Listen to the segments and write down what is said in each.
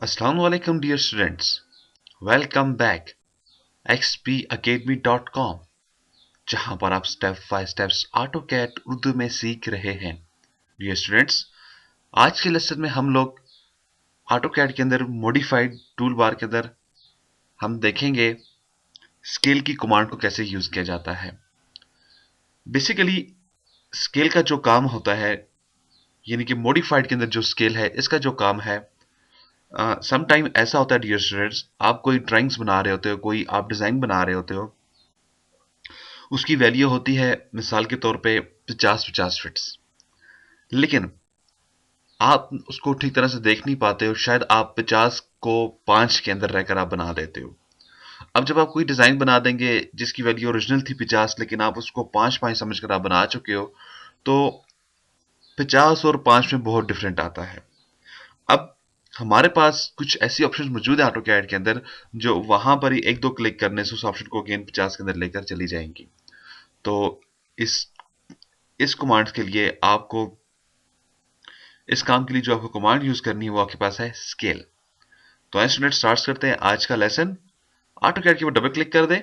Assalamu alaikum dear students. Welcome back xpacademy.com जहां पर आप step by steps AutoCAD Urdu में सीख रहे हैं। डियर स्टूडेंट्स, आज के लेसन में हम लोग ऑटोकैड के अंदर मॉडिफाइड टूल बार के अंदर हम देखेंगे स्केल की कमांड को कैसे यूज किया जाता है। बेसिकली स्केल का जो काम होता है, यानी कि मॉडिफाइड के अंदर जो स्केल है, इसका जो काम है, सम टाइम ऐसा होता है डियर स्टूडेंट्स, आप कोई ड्राइंग्स बना रहे होते हो, कोई आप डिजाइन बना रहे होते हो, उसकी वैल्यू होती है मिसाल के तौर पे 50-50 फिट्स, लेकिन आप उसको ठीक तरह से देख नहीं पाते हो। शायद आप 50 को 5 के अंदर रहकर आप बना देते हो। अब जब आप कोई डिजाइन बना देंगे जिसकी वैल्यू ओरिजिनल थी 50, लेकिन आप उसको 5-5 समझकर आप बना चुके हो, तो 50 और 5 में बहुत डिफरेंट आता है। अब हमारे पास कुछ ऐसी ऑप्शन मौजूद है ऑटोकैड के अंदर जो वहां पर ही एक दो क्लिक करने से उस ऑप्शन को अगेन 50 के अंदर लेकर चली जाएंगी। तो इस इस कमांड के लिए आपको, इस काम के लिए जो आपको कमांड यूज करनी है वो आपके पास है स्केल। तो आइए स्टूडेंट स्टार्ट करते हैं आज का लेसन। ऑटोकैड के ऊपर डबल क्लिक कर दें,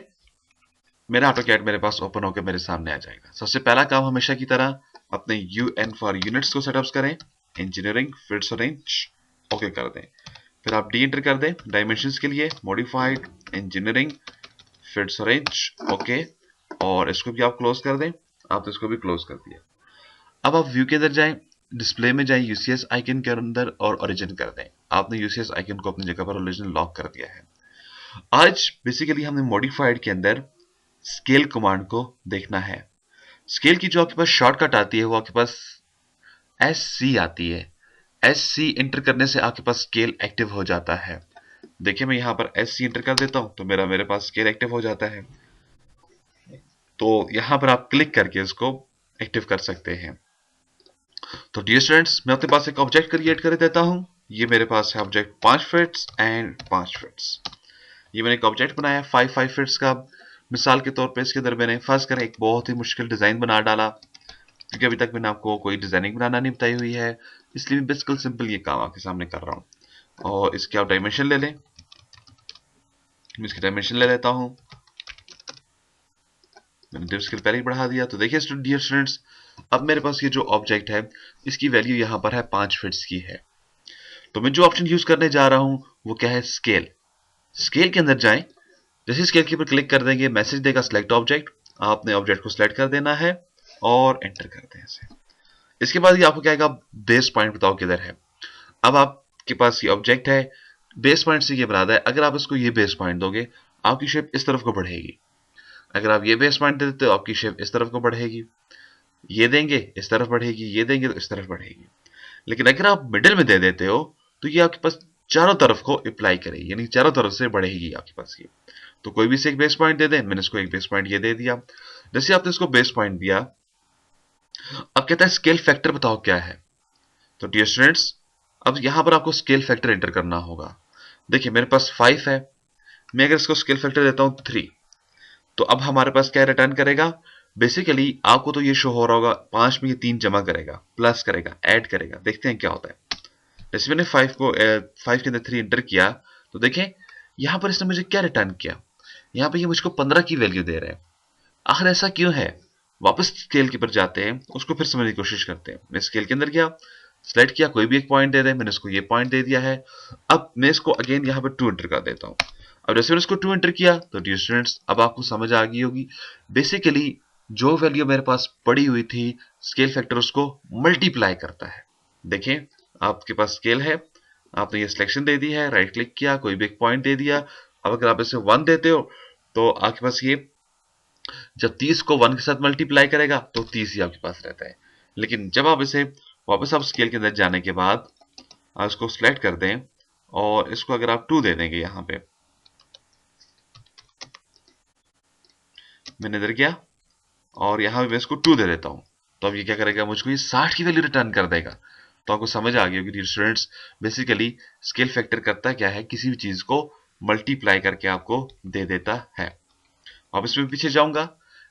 मेरा ऑटोकैड मेरे पास ओपन होकर मेरे सामने आ जाएगा। सबसे पहला काम हमेशा की तरह अपने यूएन फॉर यूनिट्स को सेटअप करें, इंजीनियरिंग फिट्स और इंच ओके कर दें। फिर आप डी एंटर कर दें डायमेंशंस के लिए, मॉडिफाइड इंजीनियरिंग फिट्स और इंच ओके, और इसको भी आप क्लोज कर दें। आप तो इसको भी क्लोज कर दिया। अब आप व्यू के अंदर जाएं, डिस्प्ले में जाएं, यूसीएस आइकन के अंदर और ओरिजिन कर दें। आपने यूसीएस आइकन को अपनी जगह पर ओरिजिन लॉक कर दिया है। आज बेसिकली हमने मॉडिफाइड के अंदर स्केल कमांड को देखना है। स्केल की जो आपके पास शॉर्टकट आती है वो आपके पास एस सी आती है। एस सी एंटर करने से आपके पास स्केल एक्टिव हो जाता है। देखिए मैं यहाँ पर एस सी एंटर कर देता हूं तो मेरे पास स्केल एक्टिव हो जाता है। तो यहाँ पर आप क्लिक करके इसको एक्टिव कर सकते हैं। तो डियर स्टूडेंट्स, मैं अपने पास एक ऑब्जेक्ट क्रिएट कर देता हूं। ये मेरे पास है ऑब्जेक्ट 5 फिट्स एंड 5 फिट्स। ये मैंने एक ऑब्जेक्ट बनाया 5 फिट्स का। मिसाल के तौर पे इसके अंदर मैंने फर्स्ट कर एक बहुत ही मुश्किल डिजाइन बना डाला, क्योंकि अभी तक मैंने आपको कोई डिजाइनिंग बनाना नहीं बताई हुई है, इसलिए मैं बिल्कुल सिंपल ये काम आपके सामने कर रहा हूँ। और इसके आप डायमेंशन ले लें, मैं इसकी डायमेंशन ले लेता हूँ। मैंने डिव स्केल पहले ही बढ़ा दिया। तो देखिए डियर स्टूडेंट्स, अब मेरे पास ये जो ऑब्जेक्ट है इसकी वैल्यू यहाँ पर है 5 फिट्स की है। तो मैं जो ऑप्शन यूज करने जा रहा हूँ वो क्या है, स्केल। स्केल के अंदर जाएं, जैसे स्केल के ऊपर क्लिक कर देंगे मैसेज देगा सिलेक्ट ऑब्जेक्ट। आपने ऑब्जेक्ट को सिलेक्ट कर देना है और एंटर कर दें इसे। इसके बाद ये आपको क्या आएगा, बेस पॉइंट बताओ किधर है। अब आपके पास ये ऑब्जेक्ट है, बेस पॉइंट से ये बना है। अगर आप इसको ये बेस पॉइंट दोगे आपकी शेप इस तरफ को बढ़ेगी। अगर आप ये बेस पॉइंट दे देते हो आपकी शेप इस तरफ को बढ़ेगी। ये देंगे इस तरफ बढ़ेगी, ये देंगे तो इस तरफ बढ़ेगी। लेकिन अगर आप मिडिल में दे देते हो तो ये आपके पास चारों तरफ को अप्लाई करेगी, यानी चारों तरफ से बढ़ेगी आपके पास ये। तो कोई भी से एक बेस पॉइंट दे दें, मैंने इसको एक बेस पॉइंट ये दे दिया। जैसे आपने इसको बेस पॉइंट दिया, अब कहता है स्केल फैक्टर बताओ क्या है। तो डियर स्टूडेंट्स, अब यहां पर आपको स्केल फैक्टर एंटर करना होगा। देखिए मेरे पास 5 है, मैं अगर इसको स्केल फैक्टर देता हूं 3, तो अब हमारे पास क्या रिटर्न करेगा। बेसिकली आपको तो ये शो हो रहा होगा 5 में ये 3 जमा करेगा, प्लस करेगा, ऐड करेगा। देखते हैं क्या होता है। जैसे मैंने 5 के अंदर 3 एंटर किया तो देखें यहां पर इसने मुझे क्या रिटर्न किया। यहां पर ये मुझको 15 की वैल्यू दे रहा है। आखिर ऐसा क्यों है। वापस स्केल के ऊपर जाते हैं, उसको फिर समझने की कोशिश करते हैं। मैं स्केल के अंदर गया, सिलेक्ट किया, कोई भी एक पॉइंट दे दे, मैंने इसको ये पॉइंट दे दिया है। अब मैं इसको अगेन यहाँ पर 2 एंटर कर देता हूँ। अब जैसे मैंने इसको 2 एंटर किया तो डियर स्टूडेंट्स अब आपको समझ आ गई होगी, बेसिकली जो वैल्यू मेरे पास पड़ी हुई थी स्केल फैक्टर उसको मल्टीप्लाई करता है। देखें आपके पास स्केल है, आपने ये सिलेक्शन दे दी है, राइट क्लिक किया, कोई भी एक पॉइंट दे दिया। अब अगर आप इसे 1 देते हो तो आपके पास ये जब 30 को 1 के साथ मल्टीप्लाई करेगा तो 30 ही आपके पास रहता है। लेकिन जब आप इसे वापस आप स्केल के अंदर जाने के बाद आप इसको सिलेक्ट कर दें और इसको अगर आप 2 दे देंगे, यहां पे मैंने इधर गया और यहां पे मैं इसको 2 दे देता हूं, तो अब ये क्या करेगा, मुझको ये 60 की वैल्यू रिटर्न कर देगा। तो आपको समझ आ गई होगी dear students, basically scale factor करता क्या है, किसी भी चीज को मल्टीप्लाई करके आपको दे देता है। अब इसमें पीछे जाऊंगा,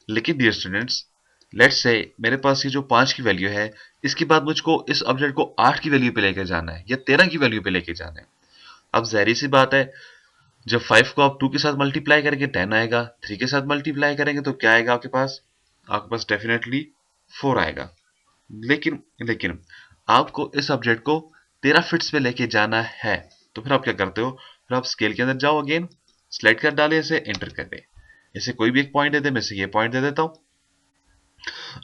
लेकिन डियर स्टूडेंट्स लेट्स से मेरे पास ये जो 5 की वैल्यू है, इसके बाद मुझको इस ऑब्जेक्ट को 8 की वैल्यू पे लेके जाना है या 13 की वैल्यू पे लेके जाना है। अब ज़ाहिर सी बात है, जब 5 को आप 2 के साथ मल्टीप्लाई करेंगे 10 आएगा, 3 के साथ मल्टीप्लाई करेंगे तो क्या आएगा आपके पास डेफिनेटली 4 आएगा। लेकिन लेकिन आपको इस ऑब्जेक्ट को टेराफिट्स में लेके जाना है, तो फिर आप क्या करते हो, फिर आप स्केल के अंदर जाओ, अगेन स्लाइड कर डाले, इसे एंटर कर दे, इसे कोई भी एक पॉइंट दे दे, मैं इसे ये पॉइंट दे देता हूं।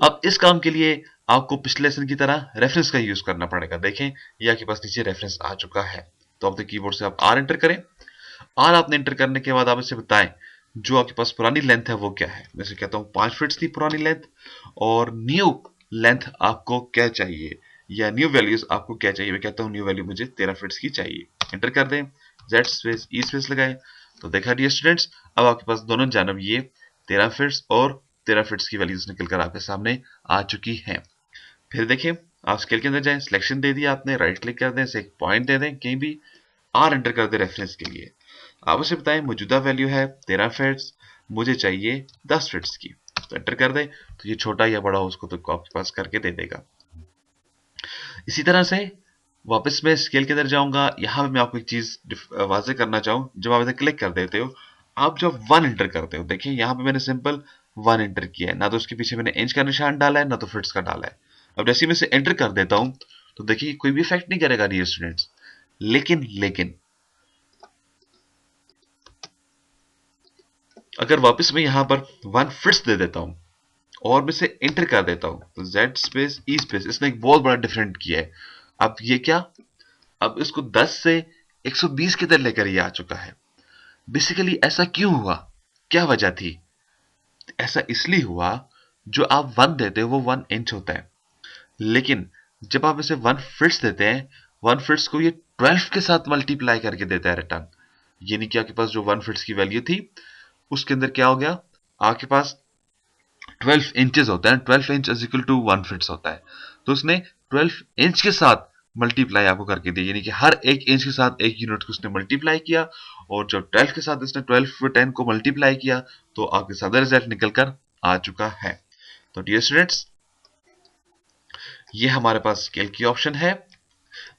अब इस काम के लिए आपको पिछले लेसन की तरह रेफरेंस का यूज करना पड़ेगा। देखें ये आपके पास नीचे रेफरेंस आ चुका है, तो अपने कीबोर्ड से आप आर एंटर करें। आर आपने एंटर करने के बाद आप इसे बताएं जो आपके पास पुरानी लेंथ है वो क्या है। जैसे कहता हूं 5 फीट थी पुरानी लेंथ, और न्यू लेंथ आपको क्या चाहिए या न्यू वैल्यूज आपको क्या चाहिए। मैं कहता हूं न्यू वैल्यू मुझे 13 फीट की चाहिए, एंटर कर दें, जेड स्पेस ई स्पेस लगाएं। तो देखा डियर स्टूडेंट्स, अब आपके पास दोनों जानब ये 13 फीट और 13 फीट की वैल्यूज निकलकर आपके सामने आ चुकी हैं। फिर देखिए, आप स्केल के अंदर जाएं, सिलेक्शन दे दिया आपने, राइट क्लिक कर दें, इसे एक पॉइंट दे दें कहीं भी, आर एंटर कर दें रेफरेंस के लिए। आप उसे बताएं मौजूदा वैल्यू है 13 फीट्स, मुझे चाहिए 10 फीट्स की, तो एंटर कर दें। तो ये छोटा या बड़ा हो उसको तो आपके पास करके दे देगा। इसी तरह से वापस मैं स्केल के अंदर जाऊंगा, यहां पे मैं आपको एक चीज वाजे करना चाहूँ, जब आप इसे क्लिक कर देते हो, आप जब 1 एंटर करते हो, देखिए यहाँ पे मैंने सिंपल 1 एंटर किया है, ना तो उसके पीछे मैंने इंच का निशान डाला है, ना तो फिट्स का डाला है। अब जैसे मैं इसे एंटर कर देता हूं, तो देखिए कोई भी इफेक्ट नहीं करेगा डियर स्टूडेंट्स। लेकिन अगर वापस मैं यहां पर 1 फिट्स दे देता हूं और मैं इसे एंटर कर देता हूं, तो जेड स्पेस ई स्पेस, इसने एक बहुत बड़ा डिफरेंट किया है। अब ये क्या, अब इसको 10 से 120 की तरह लेकर ये आ चुका है। बेसिकली ऐसा क्यों हुआ, क्या वजह थी? ऐसा इसलिए हुआ, जो आप 1 देते हो वो 1 इंच होता है, लेकिन जब आप इसे 1 फिट्स देते हैं, 1 फिट्स को ये 12 के साथ मल्टीप्लाई करके देता है रिटर्न। यानी कि आपके पास जो 1 फिट्स की वैल्यू थी उसके अंदर क्या हो गया, आपके पास 12 इंचेस होता है, 12 inch is equal to 1 feets होता है। तो उसने 12 इंच के साथ मल्टीप्लाई आपको करके दिया, यानी कि हर एक इंच के साथ एक यूनिट को उसने मल्टीप्लाई किया, और जब 12 के साथ इसने 12 को मल्टीप्लाई किया, तो आपके साथ रिजल्ट निकलकर आ चुका है। तो डियर स्टूडेंट्स, ये हमारे पास स्केल की ऑप्शन है।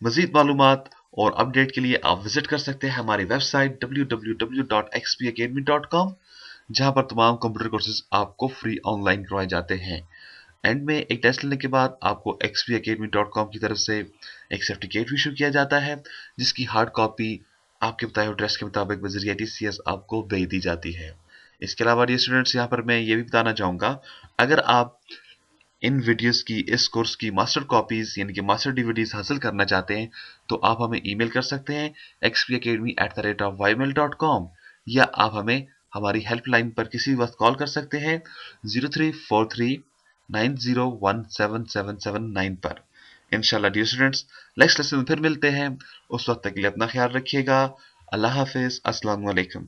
मजीद मालूमात और अपडेट के लिए आप विजिट कर सकते हैं हमारी वेबसाइट www.xpacademy.com, जहां पर तमाम कंप्यूटर कोर्सेज आपको फ्री ऑनलाइन करवाए जाते हैं। एंड में एक टेस्ट लेने के बाद आपको xpacademy.com की तरफ से एक सर्टिफिकेट भी इशू किया जाता है, जिसकी हार्ड कॉपी आपके बताए हुए एड्रेस के मुताबिक बजरिया TCS आपको भेज दी जाती है। इसके अलावा ये स्टूडेंट्स, यहाँ पर मैं ये भी बताना चाहूँगा, अगर आप इन वीडियोस की, इस कोर्स की मास्टर कॉपीज यानी कि मास्टर डीवीडीज हासिल करना चाहते हैं, तो आप हमें ईमेल कर सकते हैं xpacademy@ymail.com, या आप हमें हमारी हेल्पलाइन पर किसी वक्त कॉल कर सकते हैं 0343901777 पर। इंशाल्लाह डियर स्टूडेंट्स, नेक्स्ट लेसन में फिर मिलते हैं। उस वक्त तक के लिए अपना ख्याल रखिएगा। अल्लाह हाफिज, अस्सलाम वालेकुम।